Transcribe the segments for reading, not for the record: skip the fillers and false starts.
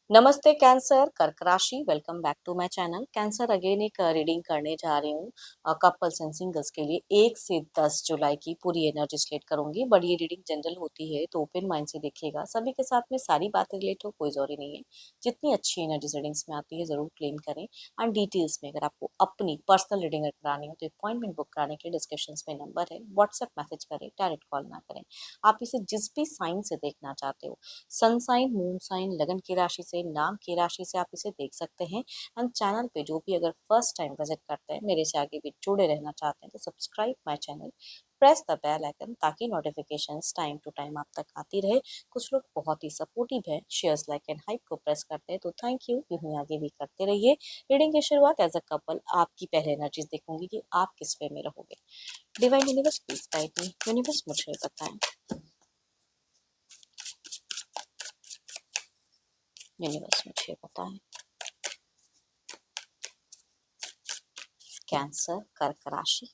नमस्ते कैंसर, कर्क राशि। Welcome back to my channel. Cancer again एक रीडिंग करने जा रही हूँ कपल्स एंड सिंगल्स के लिए 1 से 10 जुलाई की पूरी एनर्जी सेलेक्ट करूंगी। बट ये रीडिंग जनरल होती है तो ओपन माइंड से देखिएगा। सभी के साथ में सारी बातें रिलेट हो कोई जरूरी नहीं है। जितनी अच्छी एनर्जी रीडिंग्स में आती है जरूर क्लेम करें। एंड डिटेल्स में अगर आपको अपनी पर्सनल रीडिंग करानी हो तो अपॉइंटमेंट बुक कराने के लिए डिस्क्रिप्शन में नंबर है, व्हाट्सएप मैसेज करें, डायरेक्ट कॉल ना करें। आप इसे जिस भी साइन से देखना चाहते हो, सन साइन, मून साइन, लगन की राशि से, नाम की राशि से आप इसे देख सकते हैं। एंड चैनल पे जो भी अगर फर्स्ट टाइम विजिट करते हैं, मेरे से आगे भी जुड़े रहना चाहते हैं तो subscribe my channel, press the bell icon ताकि नोटिफिकेशंस टाइम टू टाइम आप तक आती रहे। कुछ लोग बहुत ही सपोर्टिव है, शेयर्स लाइक एंड हाइप को प्रेस करते हैं तो थैंक यू, यूं ही आगे भी करते रहिए। रीडिंग की शुरुआत एज अ कपल आपकी पहले एनर्जीज देखूंगी कि आप किस वे में रहोगे। Divine universe please guide me. Universe मुझे बताएं। यूनिवर्स मुझे बताएं। कैंसर, कर्क राशि।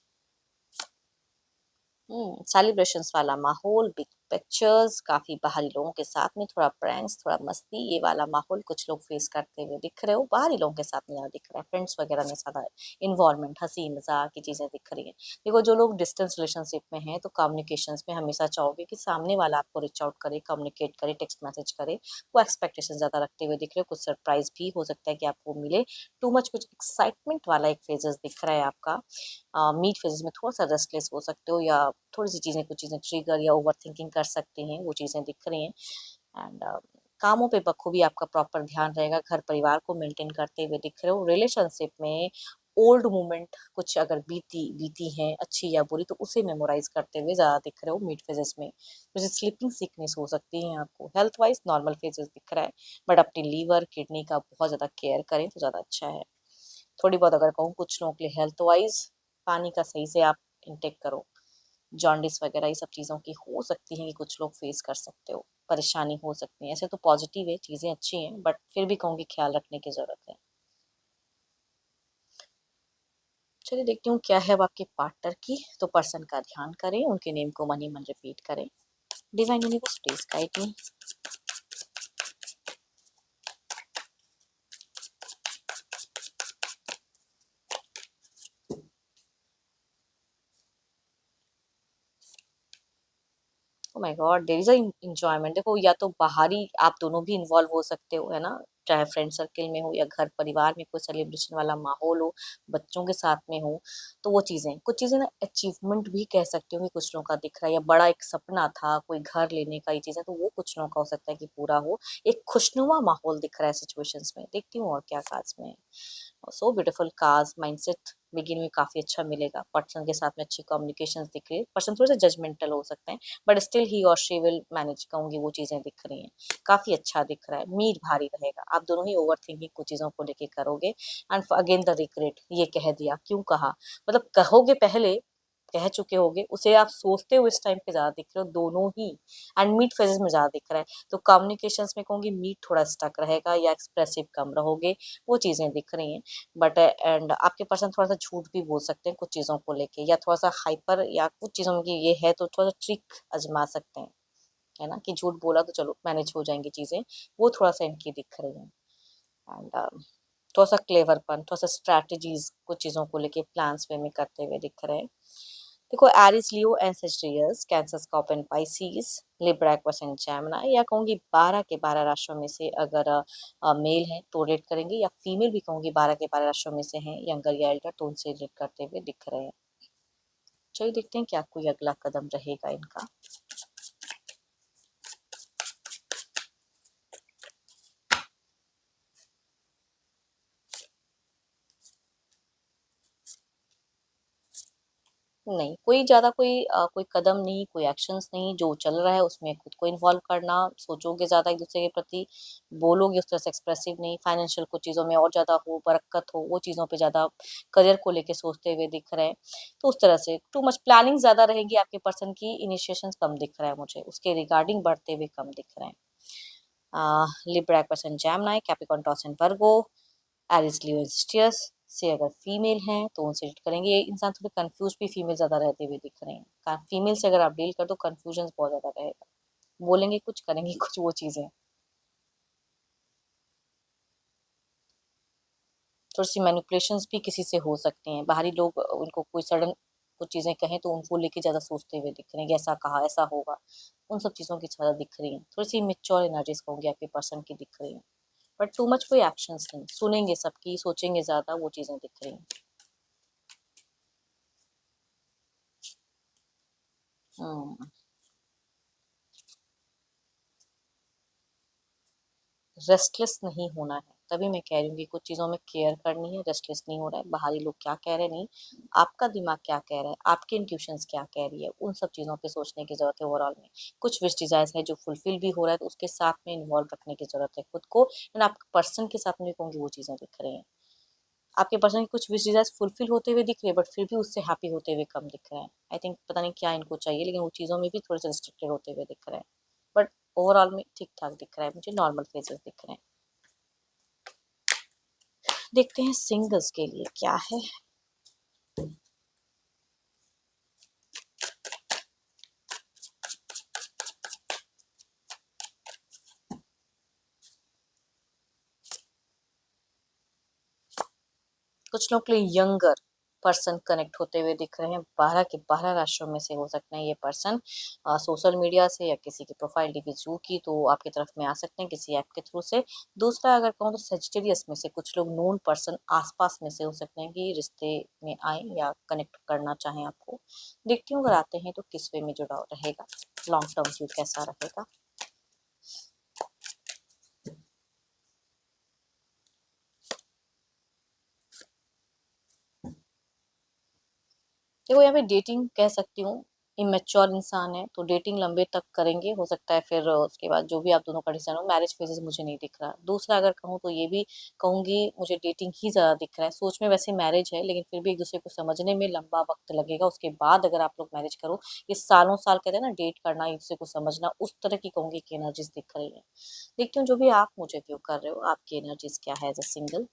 सेलिब्रेशंस वाला माहौल, बिग पिक्चर्स, काफी बाहरी लोगों के साथ में, थोड़ा प्रैंक्स, थोड़ा मस्ती, ये वाला माहौल कुछ लोग फेस करते हुए दिख रहे हो। बाहरी लोगों के साथ में ज्यादा दिख रहा है, फ्रेंड्स वगैरह में ज्यादा इन्वॉल्वमेंट, हंसी मजाक की चीजें दिख रही है। देखो, जो लोग डिस्टेंस रिलेशनशिप में हैं तो कम्युनिकेशंस में हमेशा चाहोगे कि सामने वाला आपको रीच आउट करे, कम्युनिकेट करे, टेक्स्ट मैसेज करे। वो एक्सपेक्टेशन ज्यादा रखते हुए दिख रहे हो। कुछ सरप्राइज भी हो सकता है कि आपको मिले। टू मच कुछ एक्साइटमेंट वाला एक फेजेस दिख रहा है आपका। मीट फेजेस में थोड़ा सा रेस्टलेस हो सकते हो, या थोड़ी सी चीज़ें, कुछ चीज़ें ट्रिगर या ओवर थिंकिंग कर सकते हैं, वो चीज़ें दिख रही हैं। एंड कामों पे बखूबी आपका प्रॉपर ध्यान रहेगा, घर परिवार को मेंटेन करते हुए दिख रहे हो। रिलेशनशिप में ओल्ड मोमेंट कुछ अगर बीती बीती हैं, अच्छी या बुरी, तो उसे मेमोराइज करते हुए ज़्यादा दिख रहे हो मिड फेजेस में। जैसे स्लीपिंग सिकनेस हो सकती है आपको। हेल्थ वाइज नॉर्मल फेजेस दिख रहा है, बट अपनी लीवर किडनी का बहुत ज़्यादा केयर करें तो ज़्यादा अच्छा है। थोड़ी बहुत अगर कहूँ कुछ लोगों के लिए हेल्थ वाइज, पानी का सही से आप इंटेक करो। जॉन्डिस वगैरह ये सब चीज़ों की हो सकती है कि कुछ लोग फेस कर सकते हो, परेशानी हो सकती है। ऐसे तो पॉजिटिव है, चीज़ें अच्छी हैं, बट फिर भी कहूँगी ख्याल रखने की ज़रूरत है। चलिए देखती हूँ क्या है अब आपके पार्टनर की। तो पर्सन का ध्यान करें, उनके नेम को मन ही मन रिपीट करें। Divine universe please guide me. Oh my God, there is a enjoyment. देखो, या तो बाहरी आप दोनों भी इन्वॉल्व हो सकते हो, है ना, चाहे फ्रेंड सर्कल में हो या घर परिवार में कोई सेलिब्रेशन वाला माहौल हो, बच्चों के साथ में हो। तो वो चीजें, कुछ चीजें ना अचीवमेंट भी कह सकते हो कि कुछ लोगों का दिख रहा है, या बड़ा एक सपना था कोई घर लेने का, ये चीजें तो वो कुछ लोगों का हो सकता है कि पूरा हो। एक खुशनुमा माहौल दिख रहा है सिचुएशंस में। देखती हूँ और क्या खास में। So beautiful cars, mindset begin में काफी अच्छा मिलेगा। पर्सन के साथ में अच्छी कम्युनिकेशन दिख रही है। पर्सन थोड़े से जजमेंटल हो सकते हैं, बट स्टिल ही और शी विल मैनेज, कहूंगी वो चीजें दिख रही हैं। काफी अच्छा दिख रहा है। मीट भारी रहेगा, आप दोनों ही ओवर थिंकिंग कुछ चीजों को लेके करोगे। एंड अगेन द रिग्रेट, ये कह दिया, क्यों कहा, मतलब कहोगे पहले, कह चुके होगे उसे, आप सोचते हो इस टाइम पे ज्यादा दिख रहे हो दोनों ही। एंड मीट फेजेस में ज्यादा दिख रहा है, तो कम्युनिकेशंस में कहूंगी मीट थोड़ा स्टक रहेगा या एक्सप्रेसिव कम रहोगे। वो चीजें दिख रही हैं। बट एंड आपके पर्सन थोड़ा सा झूठ भी बोल सकते हैं कुछ चीजों को लेके, या थोड़ा सा हाइपर, या कुछ चीजों की ये है तो थोड़ा सा ट्रिक आजमा सकते हैं, है ना, कि झूठ बोला तो चलो मैनेज हो जाएंगी चीजें। वो थोड़ा सा इनकी दिख रही है। एंड थोड़ा सा क्लेवरपन, थोड़ा सा स्ट्रैटेजीज कुछ चीजों को लेके प्लान्स वे में करते हुए दिख रहे हैं। देखो, Aries, Leo and Sagittarius, Cancer, Scorpio and Pisces, Libra, Aquarius and Gemini, या कहूंगी 12 के 12 राशियों में से अगर मेल है तो रिलेट करेंगे, या फीमेल भी कहूंगी 12 के 12 राशियों में से हैं, यंगर या एल्डर, तो उनसे रिलेट करते हुए दिख रहे हैं। चलिए देखते हैं क्या कोई अगला कदम रहेगा इनका। नहीं, कोई ज़्यादा कोई कदम नहीं, कोई एक्शंस नहीं, जो चल रहा है उसमें खुद को इन्वॉल्व करना, सोचोगे ज़्यादा एक-दूसरे के प्रति, बोलोगे उस तरह से एक्सप्रेसिव नहीं, फाइनेंशियल कुछ चीज़ों में और ज़्यादा हो, बरक़्क़त हो, वो चीज़ों पे ज़्यादा करियर को लेके सोचते हुए दिख रहे हैं। तो उस तरह से टू मच प्लानिंग ज़्यादा रहेगी आपके पर्सन की, इनिशिएशंस कम दिख रहा है मुझे, उसके रिगार्डिंग बढ़ते हुए कम दिख रहे हैं। Libra, Aquarius and Gemini, Capricorn, Taurus and Virgo, Aries, Leo, Aquarius से अगर फीमेल हैं तो उनसे डील करेंगे। ये इंसान थोड़े कंफ्यूज भी फीमेल ज़्यादा रहते हुए दिख रहे हैं। फीमेल से अगर आप डील कर दो, कंफ्यूजन बहुत ज़्यादा रहेगा, बोलेंगे कुछ करेंगे कुछ, वो चीज़ें। थोड़ी सी मैनिपुलेशंस भी किसी से हो सकते हैं, बाहरी लोग उनको कोई सडन कुछ चीजें कहें तो उनको लेके ज्यादा सोचते हुए दिख रहे हैं कि ऐसा कहा ऐसा होगा, उन सब चीजों की ज्यादा दिख रही है, थोड़ी सी मेच्योर एनर्जीज कहूंगी आपके पर्सन की दिख रही है, बट टू मच कोई एक्शंस नहीं, सुनेंगे सबकी, सोचेंगे ज्यादा, वो चीजें दिख रही हैं। हम्म रेस्टलेस नहीं होना है, तभी मैं कह रही हूँ कि कुछ चीज़ों में केयर करनी है, रेस्टलेस नहीं हो रहा है, बाहरी लोग क्या कह रहे हैं नहीं, आपका दिमाग क्या कह रहा है, आपके इंट्यूशंस क्या कह रही है, उन सब चीज़ों पे सोचने की ज़रूरत है ओवरऑल में। कुछ विश डिजायर्स है जो फुलफिल भी हो रहा है तो उसके साथ में इन्वॉल्व रखने की ज़रूरत है खुद को, एंड आपके पर्सन के साथ में भी कहूँगी वो चीज़ें दिख रही हैं। आपके पर्सन की कुछ विश डिजायर्स फुलफिल होते हुए दिख रहे हैं बट फिर भी उससे हैप्पी होते हुए कम दिख रहे हैं। आई थिंक पता नहीं क्या इनको चाहिए, लेकिन वो चीज़ों में भी थोड़े से रिस्ट्रिक्टेड होते हुए दिख रहे हैं, बट ओवरऑल में ठीक ठाक दिख रहा है मुझे, नॉर्मल फेजेस दिख रहे हैं। देखते हैं सिंगल्स के लिए क्या है। कुछ लोग के लिए यंगर पर्सन कनेक्ट होते हुए दिख रहे हैं, 12 के 12 राशियों में से हो सकते हैं ये पर्सन, सोशल मीडिया से या किसी की प्रोफाइल टीवी थ्रू की तो आपकी तरफ में आ सकते हैं किसी ऐप के थ्रू से। दूसरा अगर कहूँ तो सेजिटेरियस में से कुछ लोग नोन पर्सन आसपास में से हो सकते हैं कि रिश्ते में आए या कनेक्ट करना चाहें आपको। देखती हूँ अगर आते हैं तो किस वे में जुड़ाव रहेगा, लॉन्ग टर्म व्यू कैसा रहेगा। देखो यहाँ पे डेटिंग कह सकती हूँ, इमेच्योर इंसान है तो डेटिंग लंबे तक करेंगे, हो सकता है फिर उसके बाद जो भी आप दोनों का डिसीजन हो, मैरिज फेजेस मुझे नहीं दिख रहा। दूसरा अगर कहूँ तो ये भी कहूंगी मुझे डेटिंग ही ज्यादा दिख रहा है, सोच में वैसे मैरिज है लेकिन फिर भी एक दूसरे को समझने में लंबा वक्त लगेगा, उसके बाद अगर आप लोग मैरिज करो, ये सालों साल कहते हैं ना डेट करना, एक दूसरे को समझना, उस तरह की कहूंगी कि एनर्जीज दिख रही है। देखती हूँ जो भी आप मुझे व्यू कर रहे हो आपकी एनर्जीज क्या है एज अ सिंगल।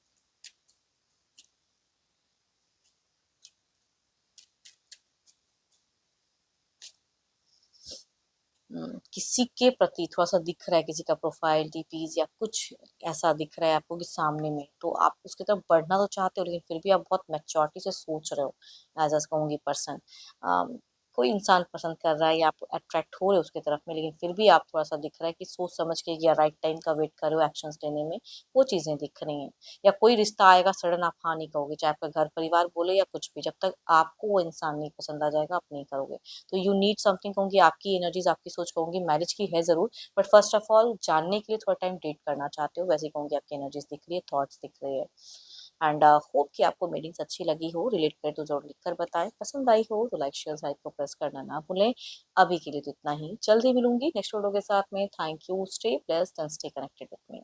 किसी के प्रति थोड़ा-सा दिख रहा है, किसी का प्रोफाइल, डीपीज़ या कुछ ऐसा दिख रहा है आपको कि सामने में, तो आप उसकी तरफ बढ़ना तो चाहते हो लेकिन फिर भी आप बहुत मैच्योरिटी से सोच रहे हो, एज़ अ कहूँगी पर्सन। कोई इंसान पसंद कर रहा है या आप अट्रैक्ट हो रहे हो उसकी तरफ में, लेकिन फिर भी आप थोड़ा-सा दिख रहा है कि सोच समझ के या राइट टाइम का वेट कर रहे हो एक्शंस लेने में, वो चीज़ें दिख रही हैं। या कोई रिश्ता आएगा सडन आप हाँ नहीं कहोगे, चाहे आपका घर परिवार बोले या कुछ भी, जब तक आपको वो इंसान नहीं पसंद आ जाएगा, आप नहीं करोगे। तो यू नीड समथिंग कहूँगी, आपकी एनर्जीज आपकी सोच कहूँगी मैरिज की है ज़रूर, बट फर्स्ट ऑफ ऑल जानने के लिए थोड़ा टाइम डेट करना चाहते हो, वैसे कहूँगी आपकी एनर्जीज दिख रही है, थॉट्स दिख रहे हैं। एंड होप कि आपको मीटिंग्स अच्छी लगी हो, रिलेट करे तो जरूर लिख कर बताएं, पसंद आई हो तो लाइक शेयर साइट को प्रेस करना ना भूलें। अभी के लिए तो इतना ही, जल्दी मिलूंगी नेक्स्ट वीडियो के साथ में। Thank you, stay blessed and stay connected with me.